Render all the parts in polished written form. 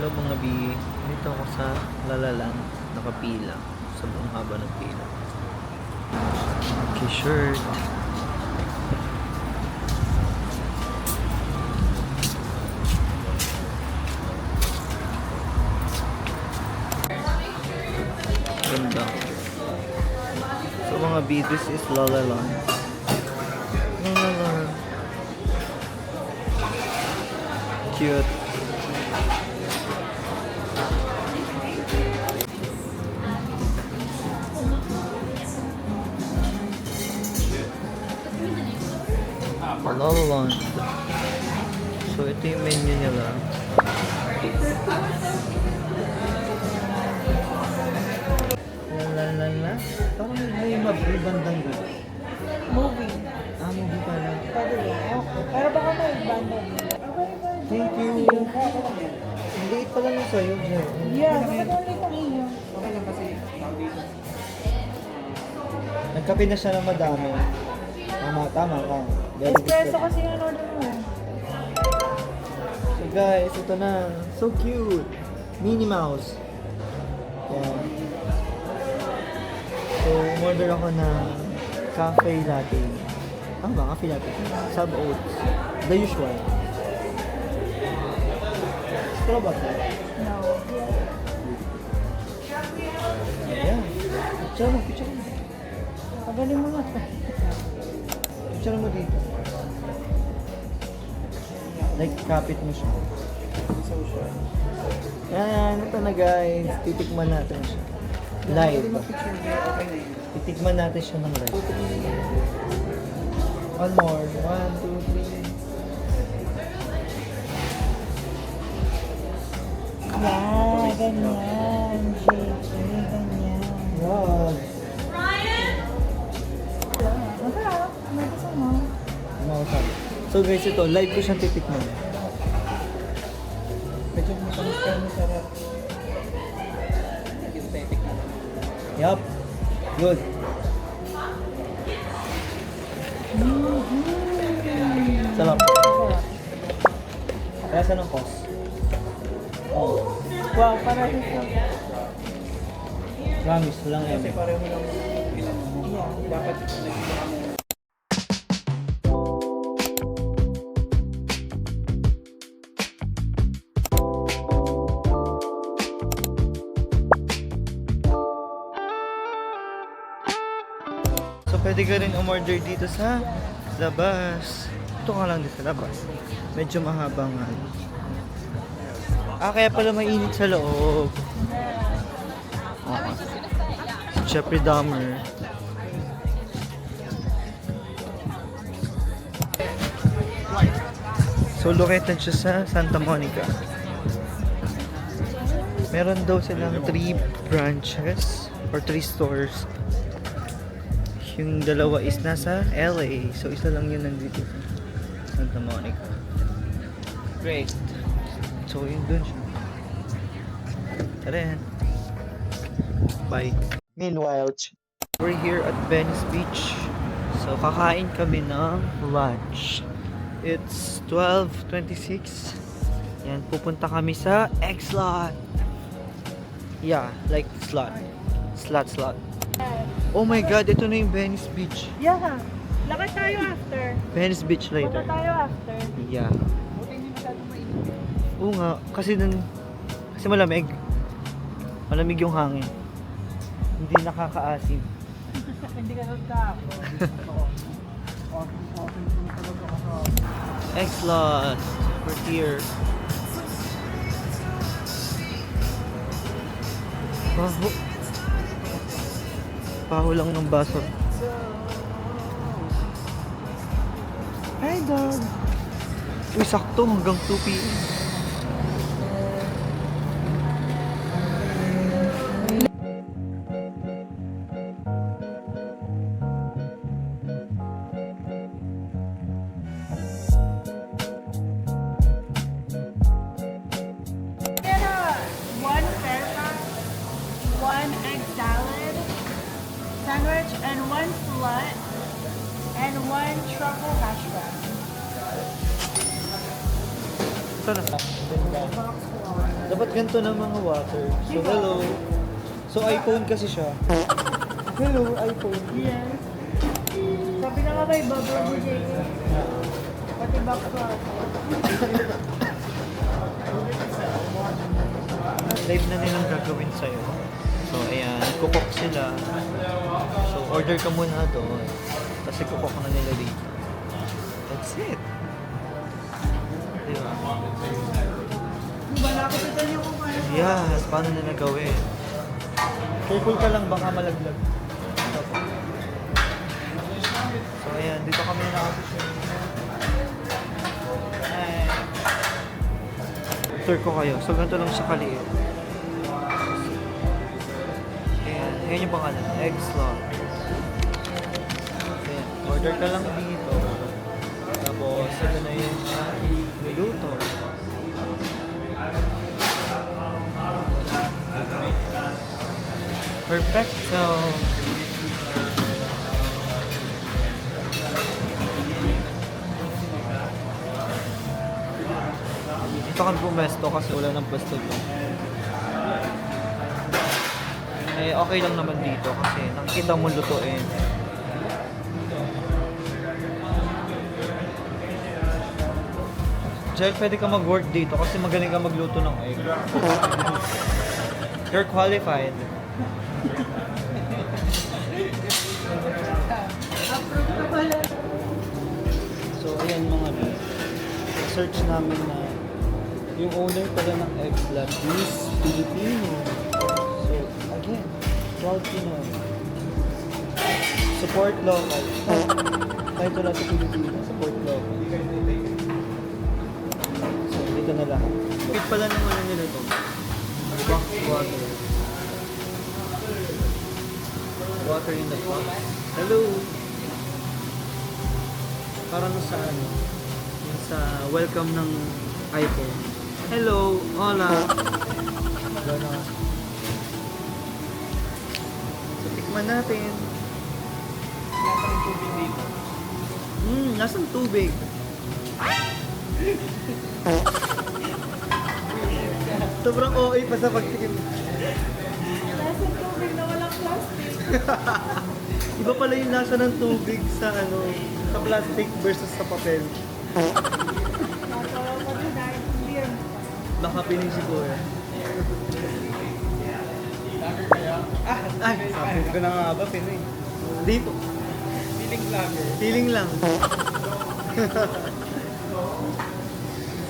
Hello mga B, dito ako sa Lalaland, nakapila sa buong haba ng pila. Okay, shirt. Ganda. So mga B, this is Lalaland. Lalaland. Cute. Lalaland. So ito yung menu nila. Lalalala. Parang may bandang dito. Movie. Movie pala. Pwede yun. Okay. Pero baka may banda. Thank you. Ang liit pala na sa'yo, Jer. Yeah, bakit only pang iyo? Nagkape na siya ng madami. Tama ka. Very good Espresso ka. kasi yung order mo. So guys, ito na. So cute. Minnie Mouse. Yan. So, umorder ako ng cafe latte. Ano ba? Cafe latte. Sub oats. The usual. Straw ba ito? No. Ayan. Picture mo, picture mo. Pagaling mo nga. Picture mo dito. Like, kapit mo siya. Yan, ito na guys. Titikman natin siya. Live. Titikman natin siya ng live. One more. 1, 2, 3. Yeah, ganyan. JJ, ganyan. Wow. Masarap. May gusto mo. Mausabi. So guys, ito. Live ko siyang titikman. Medyo matamis ka, masarap. Yup. Good. Sarap. Kaya saan ang cost? Oh. Wow, para dito. Promise, walang Kasi eme. pareho lang ilan mo. Dapat nagkita mo. So pwede ka rin umorder dito sa labas. Ito ka lang dito sa labas. Medyo mahaba nga. Kaya pala mainit sa loob. Jeffrey Dahmer. So located siya sa Santa Monica. Meron daw silang 3 branches or 3 stores. Yung dalawa is nasa LA. So isa lang yun nandito sa Santa Monica. Great. So yun dun siya. Tara yan. Bye. Meanwhile, we're here at Venice Beach. So kakain kami ng lunch. It's 12:26. Yan, pupunta kami sa X-Lot. Yeah, like slot. Slot. Oh my god, ito na yung Venice Beach. Yeah. Lakad tayo after. Venice Beach Punta later. tayo after. Yeah. Oo nga, kasi malamig. Malamig yung hangin. Hindi nakakaasim. Hindi ka nagkakapon. X-Lot. We're here. Baho. Baho lang ng baso. Hi dog. Uy, sakto hanggang 2 p.m. One feta, one egg salad, sandwich, and one slut, and one truffle hash brown. Tara. Dapat ganito ng mga water. So, hello. So, iPhone kasi siya. Hello, iPhone. Yes. Sabi na nga ba ibabaw ni JK? Pati back Live na nilang gagawin sa'yo. So, ayan. Kukok sila. So, order ka muna doon. Kasi kukok na nila dito. That's it. Diba? Malapit ito niyo kung paano. Yes, paano nila gawin? Careful ka lang, baka malaglag. So, ayan. Dito kami na-audition. Tour ko kayo. So, ganito lang siya kaliit. Ayan. Ayan yung pangalan. Egg slot. Ayan. Order ka lang dito. Tapos, ito na yung luto. Perfecto. Dito kami pumesto kasi wala ng pwesto dito. Eh, okay lang naman dito kasi nakikita mo lutuin. Jel, pwede ka mag-work dito kasi magaling ka magluto ng egg. You're qualified. Approve ka pala. So, ayan mga bit. Search namin na yung owner pala ng Egg Lab is Filipino. So, again, proud Pinoy. Support local. Kahit wala sa Pilipino, support local. So, dito na lahat. Bakit pala nung ano nila to? Box water. Water in the box. Hello! Parang sa ano, yung sa welcome ng iPhone. Hello! Hola! Gano'n. So, tikman natin. Nasaan yung tubig dito? Nasaan tubig? Sobrang OA pa sa pagtikim. Nasa tubig na walang plastic. Iba pala yung lasa ng tubig sa ano, sa plastic versus sa papel. Natawa pa din dahil beer. Baka pining siguro. Lager kaya? Ay, sabi ko na nga ba, Pinoy. Dito. Feeling lager. Feeling lang.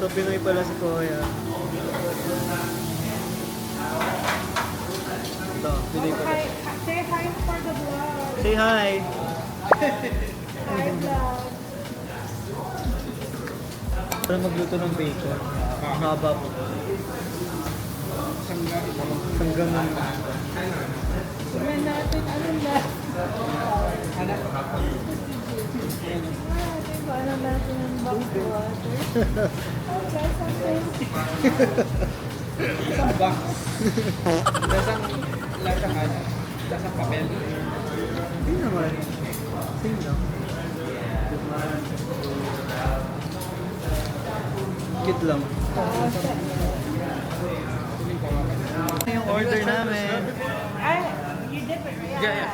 So, Pinoy pala si Kuya. Ito, Pinoy pala. Hi, say hi for the vlog. Say hi! Hi vlog. Para magluto ng bacon. Ang haba po. Sangga ito. Hanggang Tignan natin anong last. Anak. Ano natin ang box water. Okay, something. Isang box. Lasang ano? Lasang papel. hindi naman. Same lang. Cute lang. Feeling ko okay. Ito yung order namin. Ay, you dip it, right? Yeah.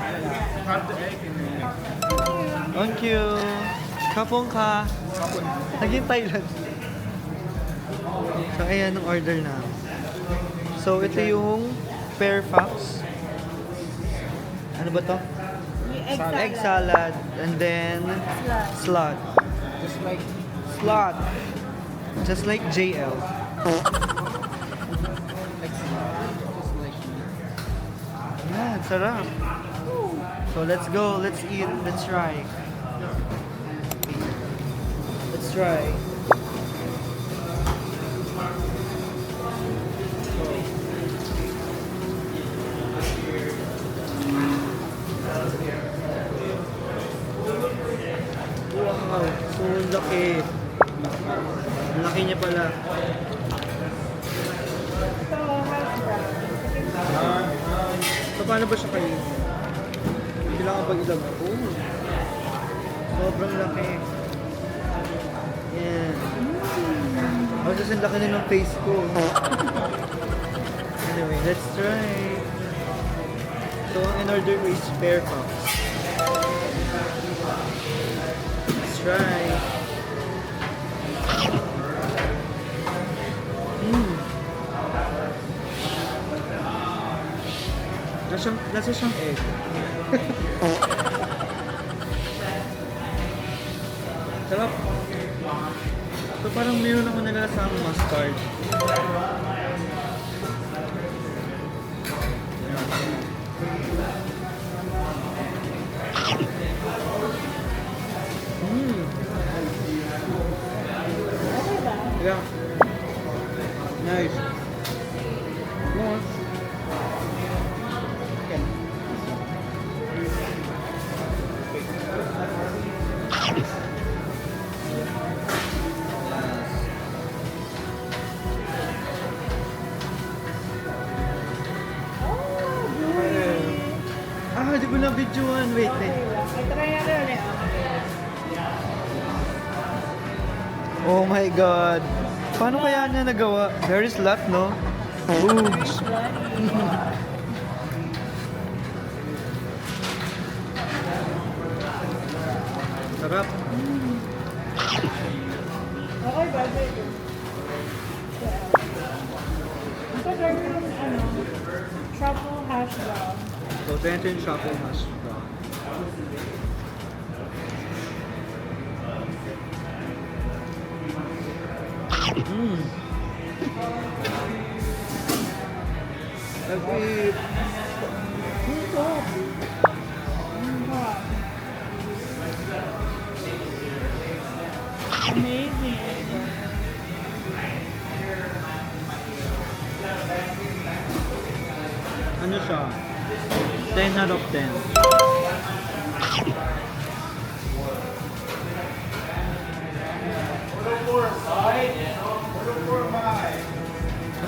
Half the egg and then Thank you. Kapong ka. Naging Thailand. So, ayan ang order na. So, ito yung Fairfax. Ano ba to? Yung Egg salad. And then, slot. just like Slot. Just like JL. Yeah, sarap. So, let's go. Let's eat. Let's try. Let's try. Wow, so laki. Ang laki niya pala. Ito, hash brown. So, paano ba siya kayo? Kailangan pag ilag. Oh. Sobrang laki. Yan. How's Tapos ang laki na ng face ko. Anyway, let's try. So, ang in-order ko is pear puffs. Let's try. Lasa siyang egg. Sarap. So parang meron ako nalasang mustard. Okay ba? Yeah. Nice. Yes. Oh, gooey. Di ko na videoan. Wait. Okay lang. Ay, try natin ulit. Oh my God. Paano kaya niya nagawa? There is lot, no? Oops. Sarap. Okay ba? Ito. Ito, try ko yung truffle hash brown. So, ito yung truffle hash brown. Lagit. Amazing. Ano siya? 10 out of 10.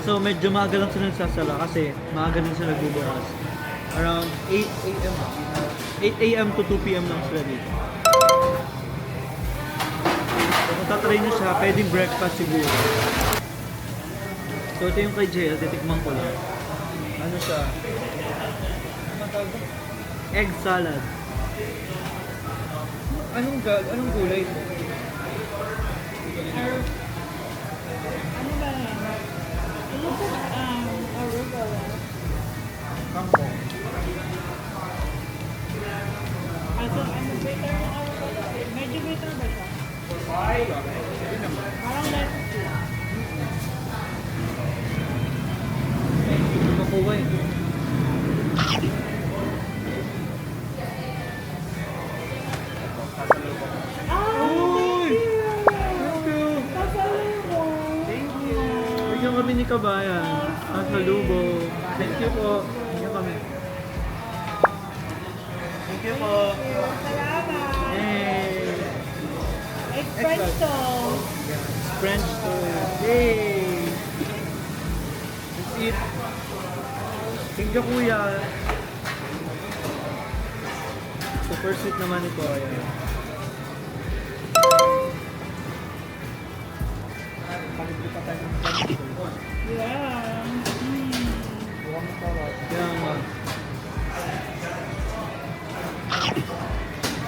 So medyo maaga lang sila nagsasala kasi maaga lang sila nagbubukas. Around 8 a.m. 8 a.m. to 2 p.m. lang sila dito. So kung tatry nyo siya, pwedeng breakfast siguro. So ito yung kay JL, titikman ko lang. Ano siya? Egg salad. Anong gulay? Ano ba yan? It looks like arugula. Kangkong. Ano bitter na arugula? Medyo bitter ba siya? Parang lettuce lang. Makuha eh. Uy! Thank you! Thank you! Bigyan kami ni Kabayan. Kasalubo. Thank you po. Bigyan kami. Thank you po. Salamat! Yay! It's French toast. French toast. Yay! Let's eat. Thank you, kuya. Super sweet naman ito. Ayan. Yeah. Kaya nga.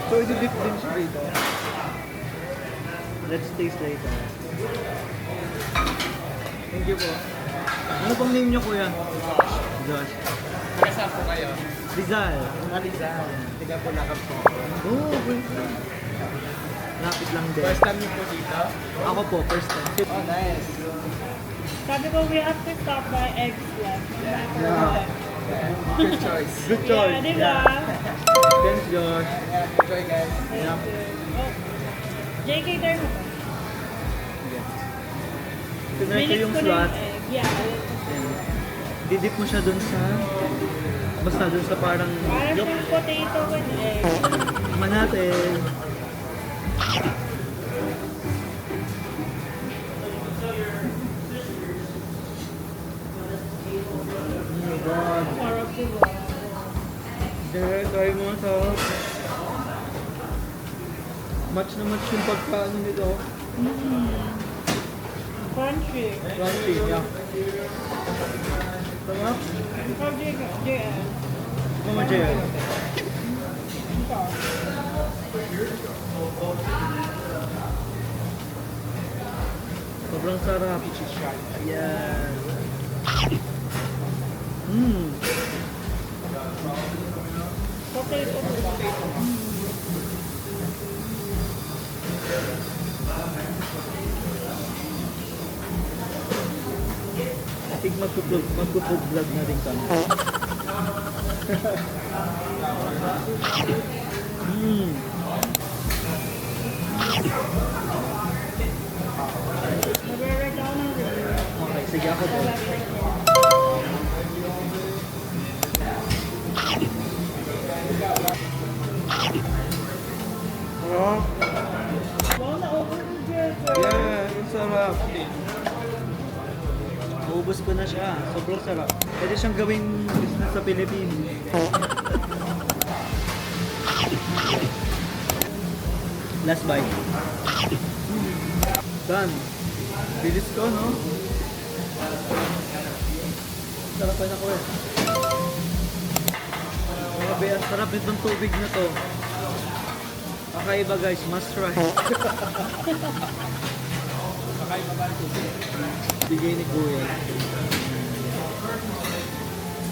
So, i-dip din siya dito. Let's taste later. Thank you po. Ano pang name niyo, kuya? Josh. Kasa po kayo? Rizal. Rizal. Tiga po lakap po. Oh, okay. Lapit lang din. First time niyo po dito? Ako po, first time. Oh, nice. Sabi ko, we have to stop by eggs left. Yeah. Good choice. Good choice. Yeah, di ba? Thanks, Josh. Yeah, enjoy guys. Yeah. Oh. JK, turn mo. Tinry ko yung Minix ko na slot. egg. Yeah. Ayan. Didip mo siya dun sa... Basta dun sa parang... Parang Yup. siyang potato with egg. Tikman natin. Oh my God. Sarap diba? Try mo sa... Match na match yung pagkaano nito. Parang Crunchy. Crunchy, yeah. Sarap. Ikaw, JN. Mama Jay. Ito. Sobrang sarap. Yan. Mmm. Potato ba? I think magpo-food vlog na rin kami. Mmm. Nagre-reg ako ng review. Okay, sige ako po. Sarap. Wow, na-open ko dyan. Yeah, ang sarap. Naubos ko na siya. Sobrang sarap. Pwede siyang gawing business sa Pilipinas. Last bite. Done. Bilis ko, no? Sarapan ako eh. Grabe, ang sarap nitong tubig na to. Kakaiba guys, must try. Kakaiba ba ito? Bigay ni Kuya.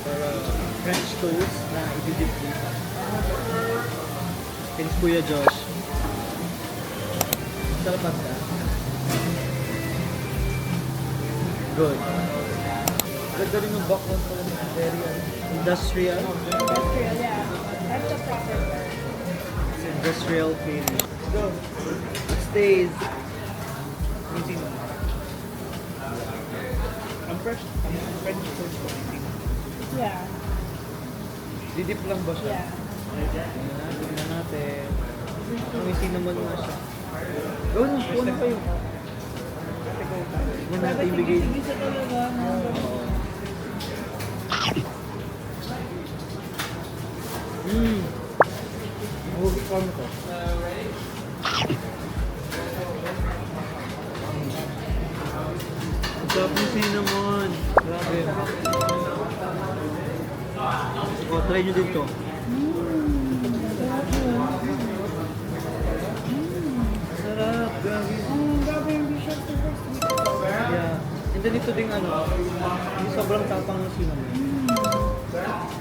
Para French toast na ibigay dito. Thanks Kuya Josh. Sarap ka. Good. Ganda rin yung background pala ng very industrial. Industrial, yeah. That's the proper word. It's industrial feeling. Let's go. It stays. Easy na. Ang French toast ko. Yeah. Didip lang ba siya? Yeah. Ayan, tignan natin. May cinnamon nga siya. Go na, kuha na kayo. Tignan natin ibigay. Tigisa talaga. Huwag ko mo to. Ang sarap ng cinnamon. Grabe. O, try nyo dito. Sarap, grabe. Grabe yung siya super sweet. Yeah. And then ito ding ano, yung sobrang tapang ng cinnamon.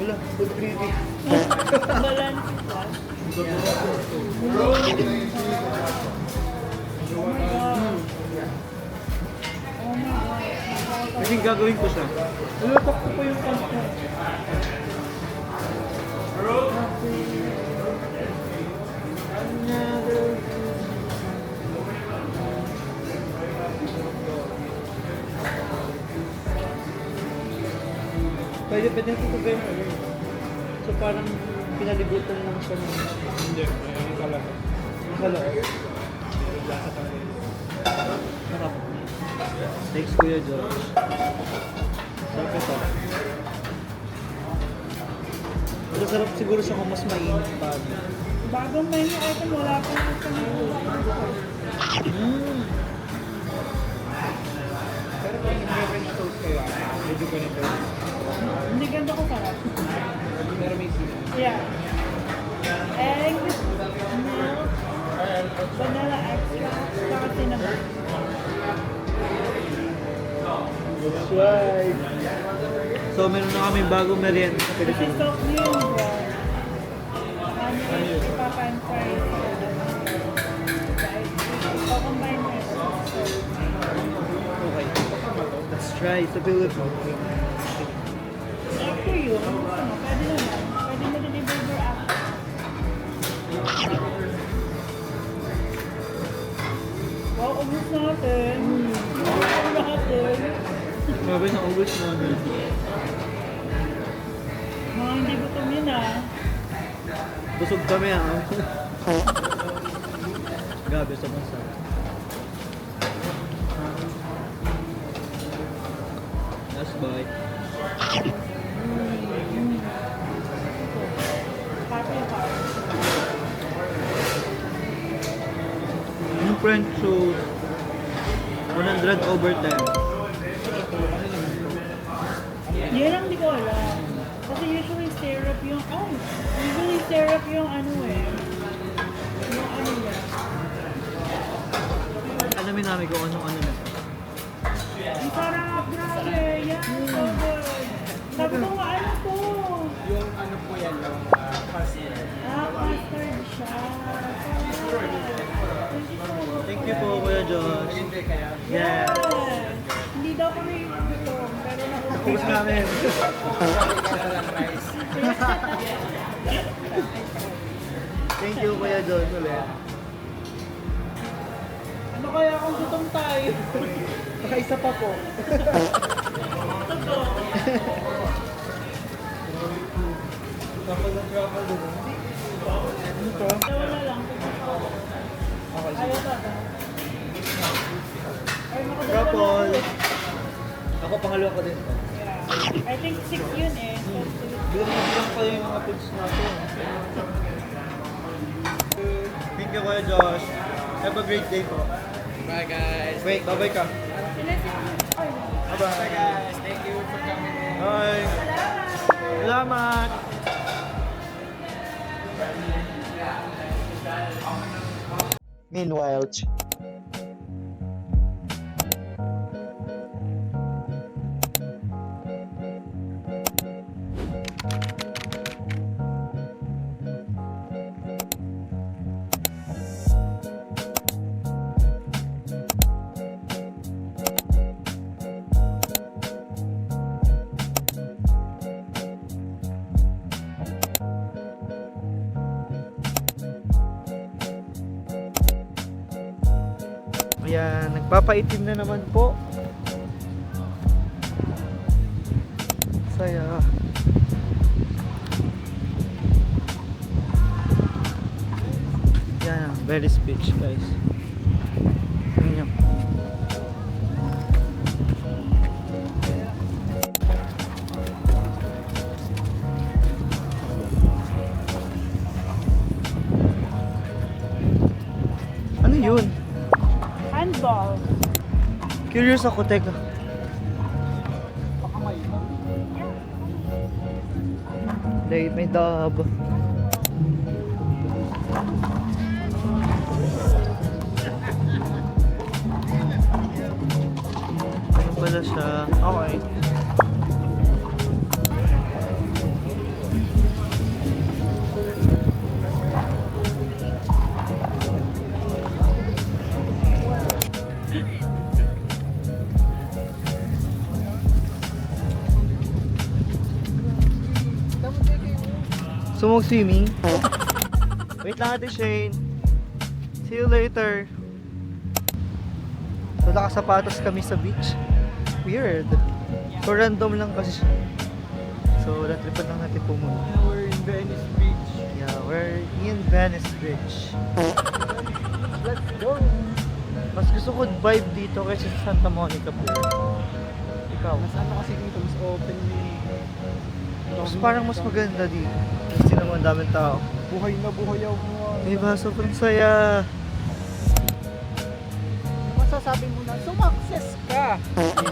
Wala, food critic. Balance siya. Oh my God. Oh my God. I think gagawin ko siya. Lutok ko po yung pasta. Pwede ito gawin ano. So parang pinalibutan lang siya ng Hindi, may talaga. kalao. Lasa talaga. Sarap. Thanks Kuya George. Sarap ito. Masarap siguro siya kung mas mainit pa. Bagong menu item, wala pa yung Pero kung nag-French toast kayo, medyo ganito. Hindi ganito ko sarap. Pero may sila. Yeah. Egg, milk, vanilla extract, saka cinnamon. Right. So meron na kaming bagong merienda sa This is Pilipinas. so new, bro. Saka niya ipapan-fry. Combine mo ito. Okay. Let's try sa Pilipinas. After you, ano gusto mo? Pwede naman. Pwede mo din i-burger after. Wow, ubus natin. Ubus natin. Grabe na ubos namin. Mga hindi gutom yun ah. Busog kami Grabe sa bansa. Last bite. Happy heart. Yung French toast or 100 over 10. Yan ang di ko alam. Kasi usually syrup yung, usually syrup yung ano eh. Yung ano yan. Alamin namin kung ano-ano na. Ang sarap, grabe. Yan, so good. Sabi ko nga, ano to? Yung ano po yan, yung custard. Custard siya. Thank you po, Kuya Josh. Hindi kaya. Yeah. Yes. Hindi daw kami gutom, pero Tapos namin. Thank you, Kuya Josh, ulit. Ano kaya kung gutom tayo? Baka isa pa po. Truffle doon. Ano to? Wala lang. Okay, Ayaw ba? Ay, makadalawa na Truffle. ako. Ako pangalawa ko din. Yeah. I think 6 yun eh. So, Bilang pa yung mga foods natin. Thank you, Kuya Josh. Have a great day po. Bye guys. Wait, babay ka. Ay, Bye-bye. Guys, thank you for coming in. Bye. Salamat. Meanwhile, Ayan, nagpapaitim na naman po. Saya. Yan, Venice Beach, guys. Ayan. Ano yun? handball. Curious ako, teka. Baka may iba. May dab. Ano pala siya? Okay. So mag-swimming? Wait lang natin, Shane. See you later. So nakasapatos kami sa beach. Weird. So random lang kasi siya. So natripan lang natin pumunta. We're in Venice Beach. Yeah, we're in Venice Beach. Let's go. Mas gusto ko vibe dito kaysa sa Santa Monica Pier. Ikaw? Mas ano kasi dito, mas open Mas parang mas maganda dito. Kasi naman daming tao. Buhay na buhay ako. Diba? Sobrang saya. Masasabi mo na, sumakses ka.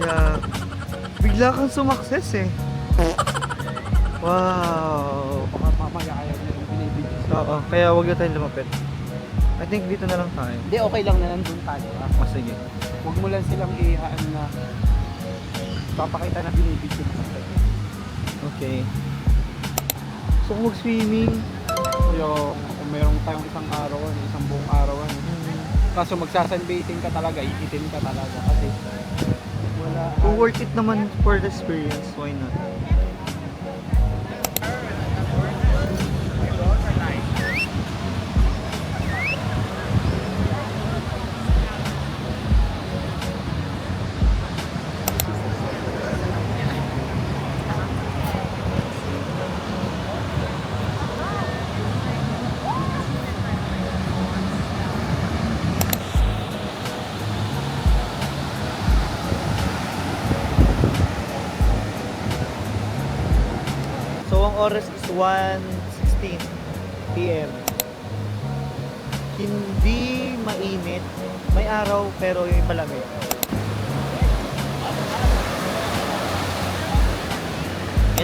Yeah. Bigla kang sumakses eh. Wow. Baka mamaya kaya na yung binibigyan. Oo, kaya wag na tayong lumapit. I think dito na lang tayo. Hindi, okay lang na nandun tayo. Mas sige. Huwag mo lang silang ihaan na papakita na binibigyan ka. Okay. So kung mag-swimming, Pero kung meron tayong isang araw, isang buong araw, kaso magsasunbathing ka talaga, iitin ka talaga kasi wala. kung worth it naman for the experience, why not? So ang oras is 1:16 PM. Hindi mainit, may araw pero yung malamig.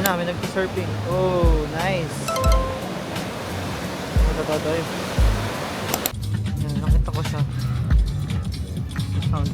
namin nagpa-surfing. Oh, nice. Matatadoy. Yan, nakita ko siya. Sound.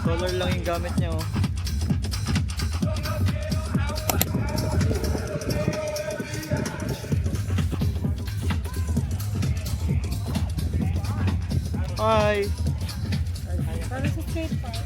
Solar lang yung gamit niya, oh. Hi! Para sa skate park.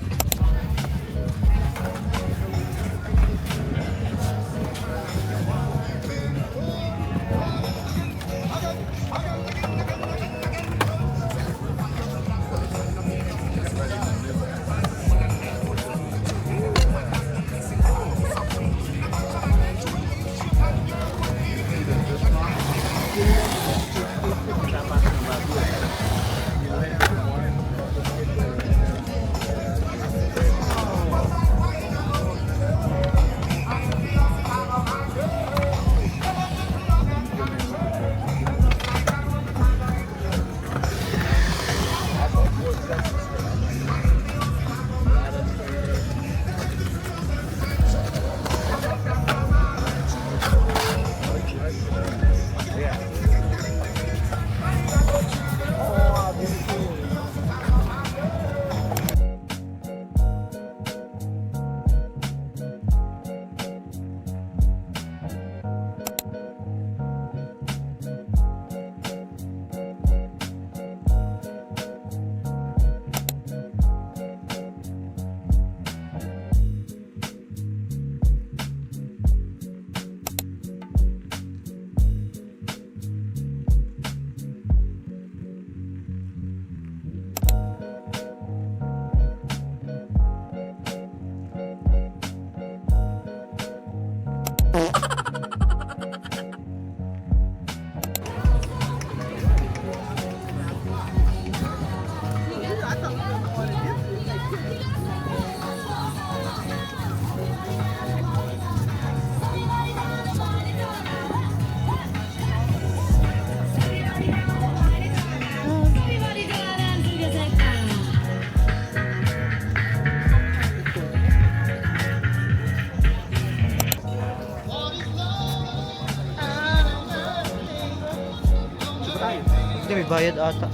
Hindi, may bayad ata.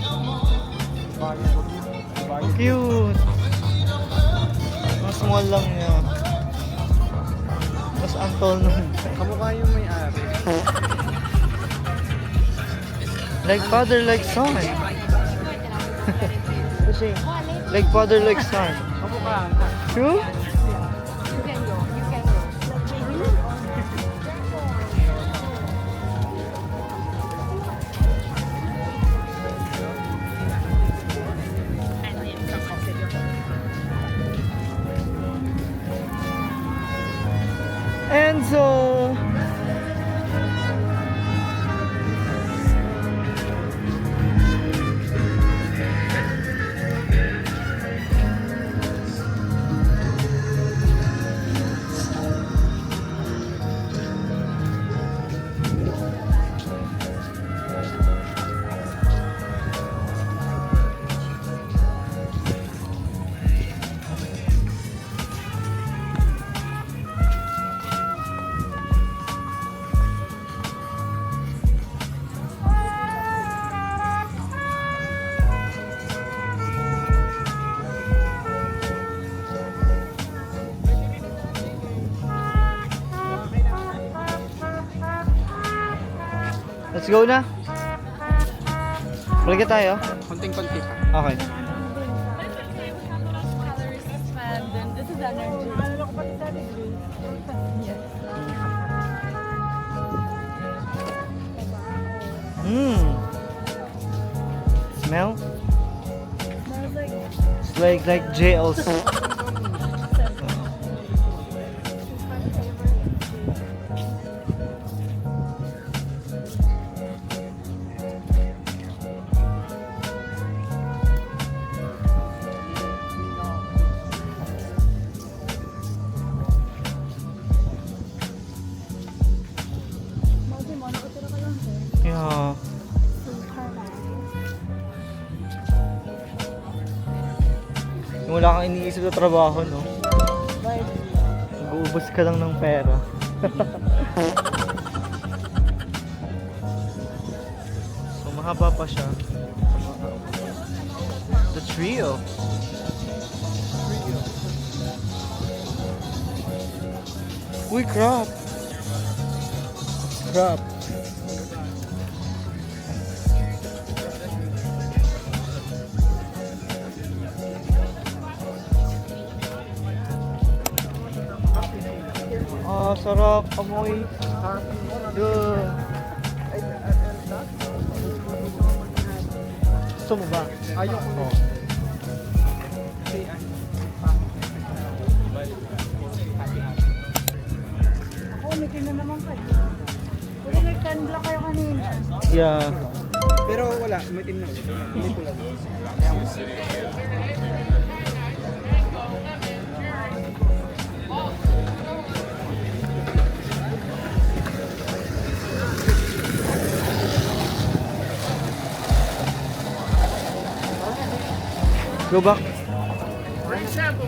Bayad. Cute! Mas small lang niya. Mas antol nun. Kamukha yung may-ari. Like father, like son. Kasi, like father, like son. Kamukha. True? Enzo! Let's go na. Balik tayo. Konting-konti pa. Okay. And then this is energy. Yes. Smell? Smells like It's like jails. Yeah. Super nice. Yung wala kang iniisip sa trabaho, no? But, Nag-uubos ka lang ng pera. So, mahaba pa siya. The trio. Uy, crap! Crap. Ah, sarap. Amoy. Duh. Gusto mo ba? Ayoko Oh. ako, umitin na naman kayo. Kasi nag-10 kayo kanina. Yeah. Pero wala, umitim na. Hindi ko lang. Go back.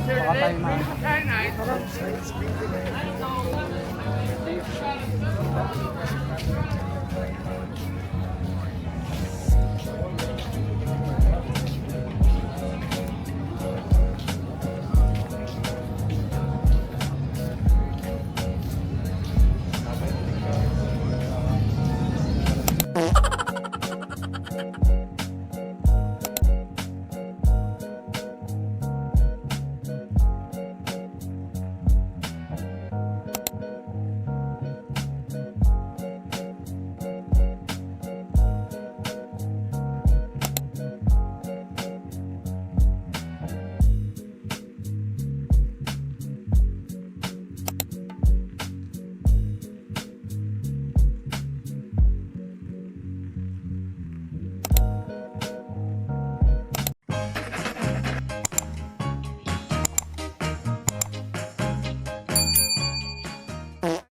Baka tayo na.